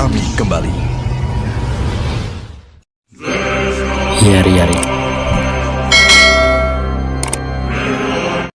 kami kembali. Yari.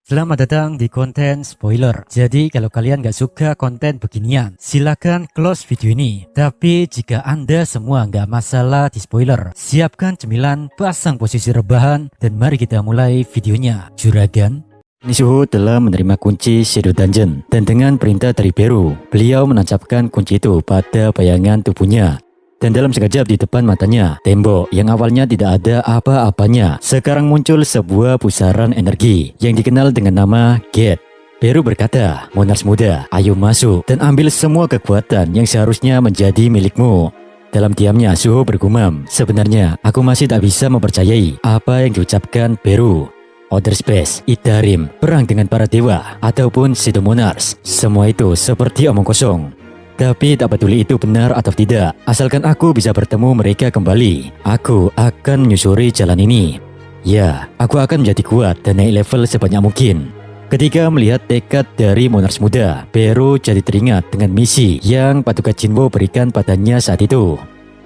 Selamat datang di konten spoiler. Jadi kalau kalian gak suka konten beginian, silakan close video ini. Tapi jika anda semua gak masalah di spoiler, siapkan cemilan, pasang posisi rebahan, dan mari kita mulai videonya. Juragan Suho telah menerima kunci Shadow Dungeon dan dengan perintah dari Beru, beliau menancapkan kunci itu pada bayangan tubuhnya. Dan dalam sekejap di depan matanya, tembok yang awalnya tidak ada apa-apanya sekarang muncul sebuah pusaran energi yang dikenal dengan nama Gate. Beru berkata, "Monars muda, ayo masuk dan ambil semua kekuatan yang seharusnya menjadi milikmu." Dalam diamnya, Suho bergumam, "Sebenarnya aku masih tak bisa mempercayai apa yang diucapkan Beru. Outer Space, Itarim, perang dengan para dewa, ataupun Shadow Monars, semua itu seperti omong kosong. Tapi tak peduli itu benar atau tidak, asalkan aku bisa bertemu mereka kembali, aku akan menyusuri jalan ini. Ya, aku akan menjadi kuat dan naik level sebanyak mungkin." Ketika melihat tekad dari Monars muda, Beru jadi teringat dengan misi yang Paduka Jinwo berikan padanya saat itu.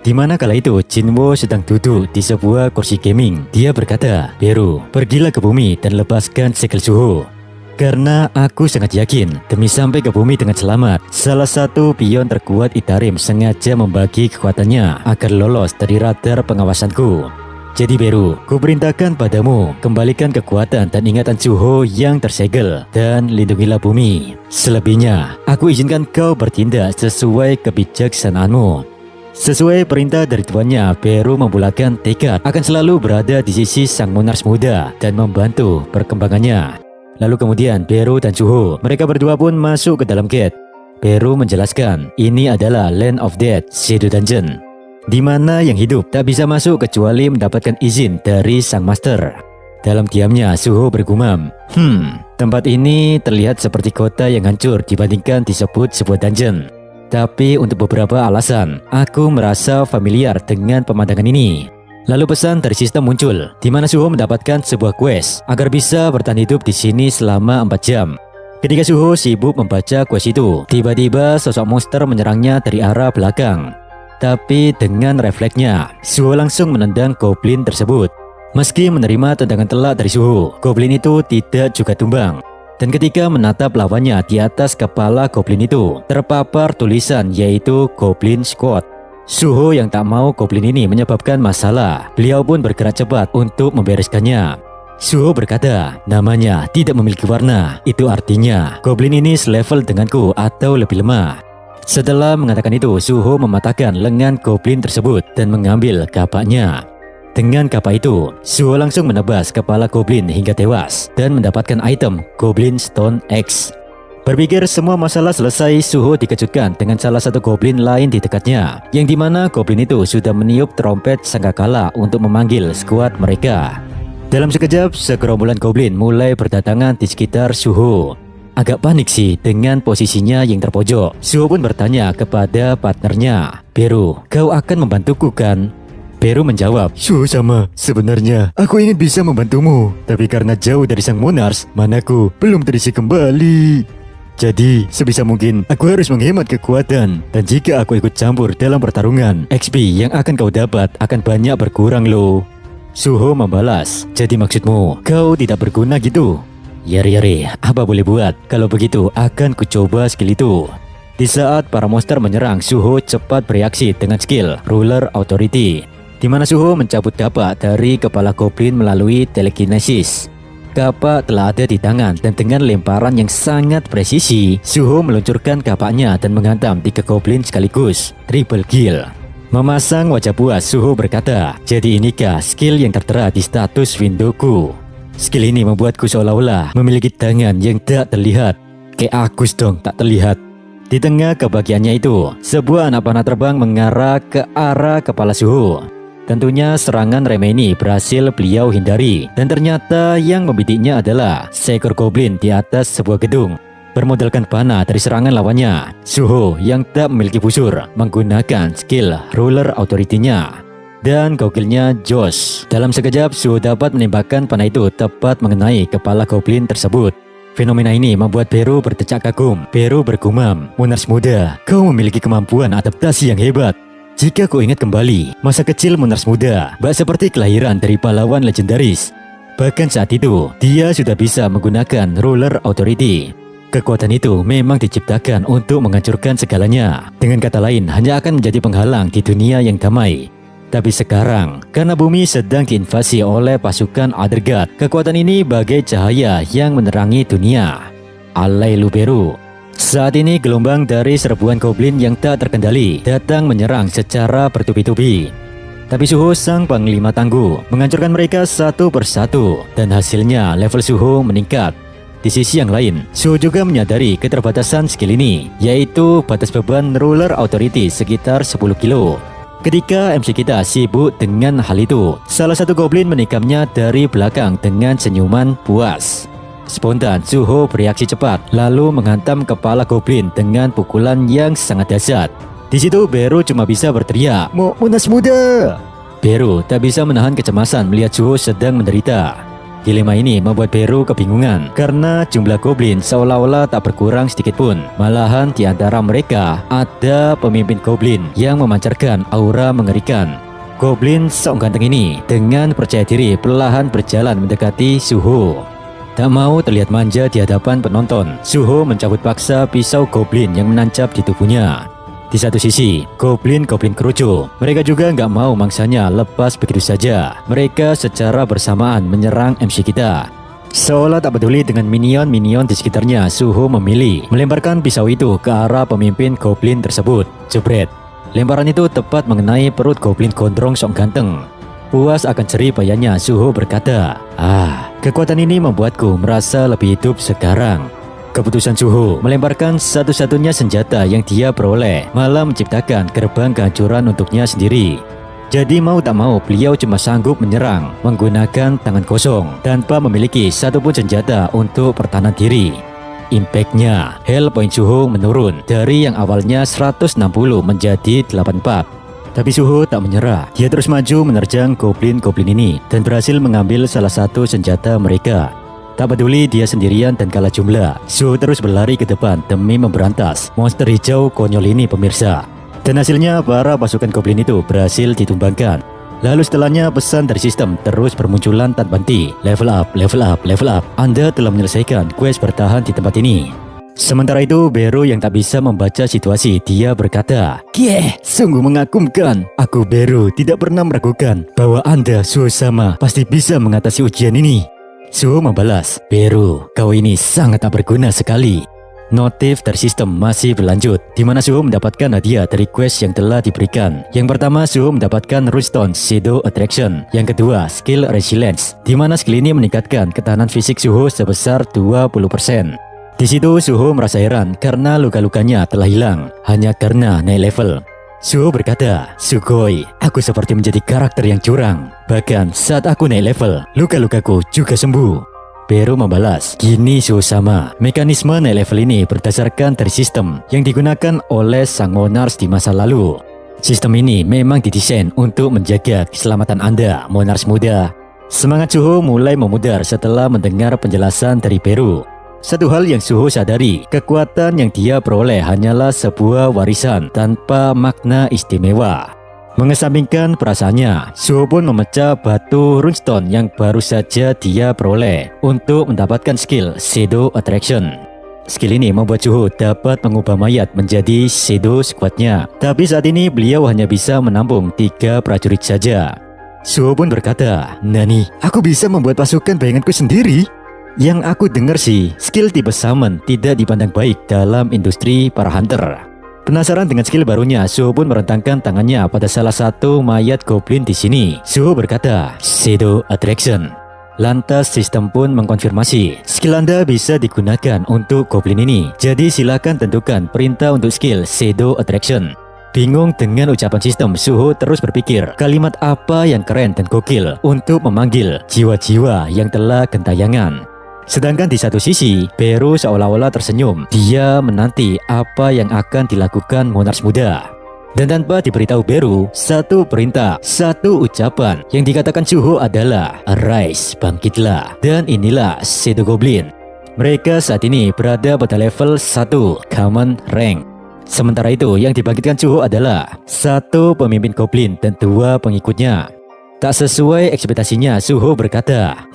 Di mana kala itu Jinwo sedang duduk di sebuah kursi gaming. Dia berkata, "Beru, pergilah ke bumi dan lepaskan segel Suho. Karena aku sangat yakin, demi sampai ke bumi dengan selamat, salah satu pion terkuat Itarim sengaja membagi kekuatannya agar lolos dari radar pengawasanku. Jadi Beru, kuperintahkan padamu, kembalikan kekuatan dan ingatan Suho yang tersegel dan lindungilah bumi. Selebihnya, aku izinkan kau bertindak sesuai kebijaksanaanmu." Sesuai perintah dari tuannya, Beru membulatkan tekad akan selalu berada di sisi sang Monars muda dan membantu perkembangannya. Lalu kemudian Beru dan Suho, mereka berdua pun masuk ke dalam gate. Beru menjelaskan, ini adalah Land of Death, Shadow Dungeon, di mana yang hidup tak bisa masuk kecuali mendapatkan izin dari sang master. Dalam diamnya, Suho bergumam, tempat ini terlihat seperti kota yang hancur dibandingkan disebut sebuah dungeon. Tapi untuk beberapa alasan, aku merasa familiar dengan pemandangan ini. Lalu pesan dari sistem muncul, di mana Suho mendapatkan sebuah quest agar bisa bertahan hidup di sini selama 4 jam. Ketika Suho sibuk membaca quest itu, tiba-tiba sosok monster menyerangnya dari arah belakang. Tapi dengan refleksnya, Suho langsung menendang goblin tersebut. Meski menerima tendangan telak dari Suho, goblin itu tidak juga tumbang. Dan ketika menatap lawannya di atas kepala goblin itu, terpapar tulisan yaitu Goblin Squad. Suho yang tak mau goblin ini menyebabkan masalah, beliau pun bergerak cepat untuk membereskannya. Suho berkata, namanya tidak memiliki warna, itu artinya goblin ini selevel denganku atau lebih lemah. Setelah mengatakan itu, Suho mematahkan lengan goblin tersebut dan mengambil kapaknya. Dengan kapak itu, Suho langsung menebas kepala goblin hingga tewas dan mendapatkan item Goblin Stone X. Berpikir semua masalah selesai, Suho dikejutkan dengan salah satu goblin lain di dekatnya, yang dimana goblin itu sudah meniup trompet sangkakala untuk memanggil skuad mereka. Dalam sekejap, segerombolan goblin mulai berdatangan di sekitar Suho. Agak panik sih dengan posisinya yang terpojok. Suho pun bertanya kepada partnernya, "Beru, kau akan membantuku kan?" Beru menjawab, "Suho sama, sebenarnya aku ingin bisa membantumu, tapi karena jauh dari sang Monars, manaku belum terisi kembali. Jadi, sebisa mungkin aku harus menghemat kekuatan. Dan jika aku ikut campur dalam pertarungan, XP yang akan kau dapat akan banyak berkurang loh." Suho membalas, "Jadi maksudmu, kau tidak berguna gitu?" "Yari, apa boleh buat? Kalau begitu, akan kucoba skill itu." Di saat para monster menyerang, Suho cepat bereaksi dengan skill Ruler Authority, di mana Suho mencabut kapak dari kepala goblin melalui telekinesis. Kapak telah ada di tangan dan dengan lemparan yang sangat presisi, Suho meluncurkan kapaknya dan menghantam 3 goblin sekaligus. Triple kill. Memasang wajah puas, Suho berkata, "Jadi inikah skill yang tertera di status windowku? Skill ini membuatku seolah-olah memiliki tangan yang tak terlihat. Kayak Agus dong, tak terlihat." Di tengah kebahagiaannya itu, sebuah anak panah terbang mengarah ke arah kepala Suho. Tentunya serangan remeh ini berhasil beliau hindari, dan ternyata yang membidiknya adalah seekor goblin di atas sebuah gedung. Bermodalkan panah dari serangan lawannya, Suho yang tak memiliki busur menggunakan skill Ruler Authority-nya. Dan gokilnya Josh, dalam sekejap Suho dapat menembakkan panah itu tepat mengenai kepala goblin tersebut. Fenomena ini membuat Beru berdecak kagum. Beru bergumam, Monars muda, kau memiliki kemampuan adaptasi yang hebat. Jika kau ingat kembali, masa kecil Monars muda bak seperti kelahiran dari pahlawan legendaris. Bahkan saat itu, dia sudah bisa menggunakan Ruler Authority. Kekuatan itu memang diciptakan untuk menghancurkan segalanya. Dengan kata lain, hanya akan menjadi penghalang di dunia yang damai. Tapi sekarang, karena bumi sedang diinvasi oleh pasukan Other God, kekuatan ini bagai cahaya yang menerangi dunia. Alailu Beru. Saat ini gelombang dari serbuan goblin yang tak terkendali datang menyerang secara bertubi-tubi. Tapi Suho sang panglima tangguh menghancurkan mereka satu persatu dan hasilnya level Suho meningkat. Di sisi yang lain, Suho juga menyadari keterbatasan skill ini, yaitu batas beban Ruler Authority sekitar 10 kilo. Ketika MC kita sibuk dengan hal itu, salah satu goblin menikamnya dari belakang dengan senyuman puas. Spontan, Suho bereaksi cepat, lalu menghantam kepala goblin dengan pukulan yang sangat dahsyat. Di situ Beru cuma bisa berteriak, Monars muda! Beru tak bisa menahan kecemasan melihat Suho sedang menderita. Dilema ini membuat Beru kebingungan karena jumlah goblin seolah-olah tak berkurang sedikit pun. Malahan di antara mereka ada pemimpin goblin yang memancarkan aura mengerikan. Goblin sok ganteng ini dengan percaya diri perlahan berjalan mendekati Suho. Tak mau terlihat manja di hadapan penonton, Suho mencabut paksa pisau goblin yang menancap di tubuhnya. Di satu sisi, goblin-goblin kerucu. Mereka juga nggak mau mangsanya lepas begitu saja. Mereka secara bersamaan menyerang MC kita. Seolah tak peduli dengan minion-minion di sekitarnya, Suho memilih melemparkan pisau itu ke arah pemimpin goblin tersebut. Jebret. Lemparan itu tepat mengenai perut goblin gondrong sok ganteng. Puas akan jerih payahnya, Suho berkata, kekuatan ini membuatku merasa lebih hidup sekarang. Keputusan Suho melemparkan satu-satunya senjata yang dia peroleh malah menciptakan gerbang kehancuran untuknya sendiri. Jadi mau tak mau beliau cuma sanggup menyerang menggunakan tangan kosong tanpa memiliki satupun senjata untuk pertahanan diri. Impactnya, health point Suho menurun dari yang awalnya 160 menjadi 84. Tapi Suho tak menyerah. Dia terus maju menerjang goblin-goblin ini dan berhasil mengambil salah satu senjata mereka. Tak peduli dia sendirian dan kalah jumlah, Suho terus berlari ke depan demi memberantas monster hijau konyol ini pemirsa. Dan hasilnya para pasukan goblin itu berhasil ditumbangkan. Lalu setelahnya pesan dari sistem terus bermunculan tanpa henti. Level up, level up, level up. Anda telah menyelesaikan quest bertahan di tempat ini. Sementara itu Beru yang tak bisa membaca situasi, dia berkata, sungguh mengagumkan. Aku Beru tidak pernah meragukan bahwa Anda Suho sama pasti bisa mengatasi ujian ini. Suho membalas, Beru, kau ini sangat tak berguna sekali. Notif dari sistem masih berlanjut, di mana Suho mendapatkan hadiah dari quest yang telah diberikan. Yang pertama, Suho mendapatkan Runestone Shadow Attraction. Yang kedua, Skill Resilience, di mana skill ini meningkatkan ketahanan fisik Suho sebesar 20%. Di situ Suho merasa heran karena luka-lukanya telah hilang hanya karena naik level. Suho berkata, Sugoi, aku seperti menjadi karakter yang curang. Bahkan saat aku naik level, luka-lukaku juga sembuh. Beru membalas, gini Suho sama. Mekanisme naik level ini berdasarkan dari sistem yang digunakan oleh sang Monars di masa lalu. Sistem ini memang didesain untuk menjaga keselamatan Anda, Monars muda. Semangat Suho mulai memudar setelah mendengar penjelasan dari Beru. Satu hal yang Suho sadari, kekuatan yang dia peroleh hanyalah sebuah warisan tanpa makna istimewa. Mengesampingkan perasaannya, Suho pun memecah batu Runestone yang baru saja dia peroleh untuk mendapatkan skill Shadow Attraction. Skill ini membuat Suho dapat mengubah mayat menjadi Shadow Squad-nya. Tapi saat ini beliau hanya bisa menampung 3 prajurit saja. Suho pun berkata, Nani, aku bisa membuat pasukan bayanganku sendiri? Yang aku dengar sih, skill tipe summon tidak dipandang baik dalam industri para hunter. Penasaran dengan skill barunya, Suho pun merentangkan tangannya pada salah satu mayat goblin di sini. Suho berkata, Shadow Attraction. Lantas sistem pun mengkonfirmasi, skill Anda bisa digunakan untuk goblin ini. Jadi silakan tentukan perintah untuk skill Shadow Attraction. Bingung dengan ucapan sistem, Suho terus berpikir kalimat apa yang keren dan gokil untuk memanggil jiwa-jiwa yang telah gentayangan. Sedangkan di satu sisi, Beru seolah-olah tersenyum. Dia menanti apa yang akan dilakukan Monars muda. Dan tanpa diberitahu Beru, satu perintah, satu ucapan yang dikatakan Suho adalah Arise, bangkitlah. Dan inilah Shadow Goblin. Mereka saat ini berada pada level 1 Common Rank. Sementara itu yang dibangkitkan Suho adalah 1 pemimpin goblin dan 2 pengikutnya. Tak sesuai ekspektasinya, Suho berkata,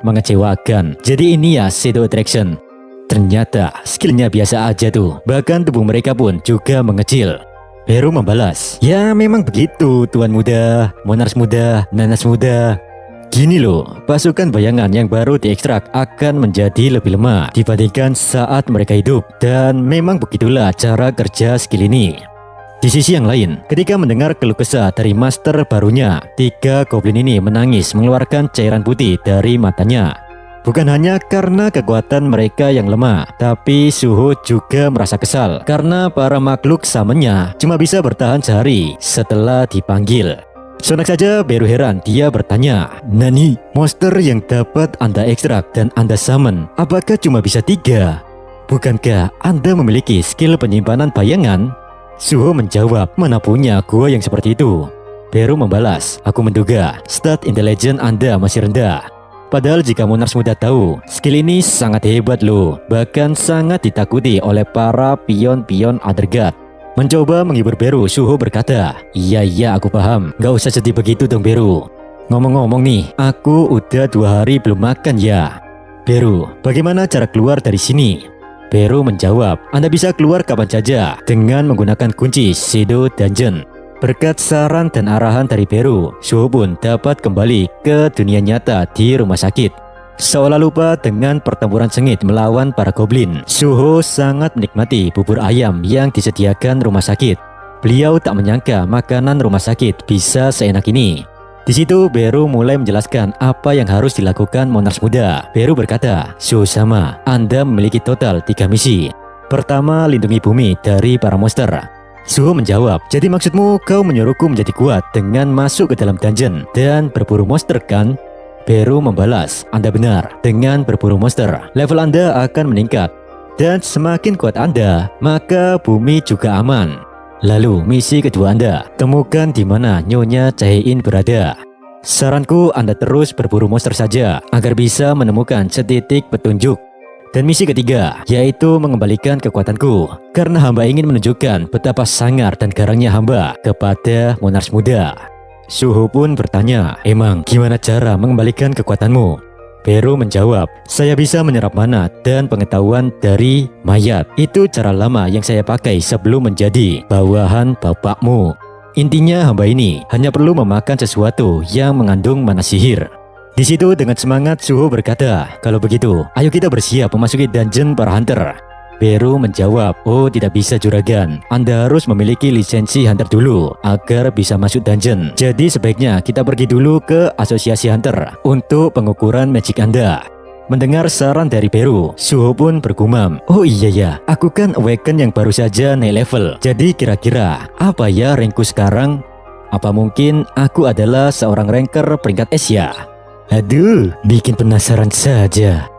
mengecewakan. Jadi ini ya Shadow Attraction. Ternyata skillnya biasa aja tuh. Bahkan tubuh mereka pun juga mengecil. Beru membalas, ya memang begitu Tuan Muda, Monars Muda, Nanas Muda. Gini loh, pasukan bayangan yang baru diekstrak akan menjadi lebih lemah dibandingkan saat mereka hidup. Dan memang begitulah cara kerja skill ini. Di sisi yang lain, ketika mendengar keluh kesah dari master barunya, 3 goblin ini menangis mengeluarkan cairan putih dari matanya. Bukan hanya karena kekuatan mereka yang lemah, tapi Suho juga merasa kesal karena para makhluk samennya cuma bisa bertahan sehari setelah dipanggil. Sontak saja Beru heran, dia bertanya, "Nani, monster yang dapat Anda ekstrak dan Anda summon, apakah cuma bisa 3? Bukankah Anda memiliki skill penyimpanan bayangan?" Suho menjawab, "Mana punya gua yang seperti itu." Beru membalas, "Aku menduga stat intelligence Anda masih rendah. Padahal jika Monars Muda tahu, skill ini sangat hebat loh, bahkan sangat ditakuti oleh para pion-pion Other God." Mencoba menghibur Beru, Suho berkata, Iya aku paham, gak usah sedih begitu dong Beru. Ngomong-ngomong nih, aku udah 2 hari belum makan ya. Beru, bagaimana cara keluar dari sini?" Beru menjawab, "Anda bisa keluar kapan saja dengan menggunakan kunci Shadow Dungeon." Berkat saran dan arahan dari Beru, Suho pun dapat kembali ke dunia nyata di rumah sakit. Seolah lupa dengan pertempuran sengit melawan para goblin, Suho sangat menikmati bubur ayam yang disediakan rumah sakit. Beliau tak menyangka makanan rumah sakit bisa seenak ini. Di situ Beru mulai menjelaskan apa yang harus dilakukan Monars Muda. Beru berkata, "Suho sama, Anda memiliki total 3 misi. Pertama, lindungi bumi dari para monster." Suho menjawab, "Jadi maksudmu kau menyuruhku menjadi kuat dengan masuk ke dalam dungeon dan berburu monster kan?" Beru membalas, "Anda benar, dengan berburu monster, level Anda akan meningkat. Dan semakin kuat Anda, maka bumi juga aman. Lalu misi kedua Anda, temukan di mana Nyonya Chaein berada. Saranku Anda terus berburu monster saja, agar bisa menemukan setitik petunjuk. Dan misi ketiga, yaitu mengembalikan kekuatanku, karena hamba ingin menunjukkan betapa sangar dan garangnya hamba kepada Monars Muda." Suho pun bertanya, "Emang gimana cara mengembalikan kekuatanmu?" Beru menjawab, "Saya bisa menyerap mana dan pengetahuan dari mayat. Itu cara lama yang saya pakai sebelum menjadi bawahan bapakmu. Intinya hamba ini hanya perlu memakan sesuatu yang mengandung mana sihir." Di situ dengan semangat Suho berkata, "Kalau begitu, ayo kita bersiap memasuki dungeon para hunter." Beru menjawab, "Oh tidak bisa juragan, Anda harus memiliki lisensi hunter dulu agar bisa masuk dungeon. Jadi sebaiknya kita pergi dulu ke asosiasi hunter untuk pengukuran magic Anda." Mendengar saran dari Beru, Suho pun bergumam, "Oh iya ya, aku kan awaken yang baru saja naik level. Jadi kira-kira apa ya rankku sekarang? Apa mungkin aku adalah seorang ranker peringkat S ya? Aduh, bikin penasaran saja."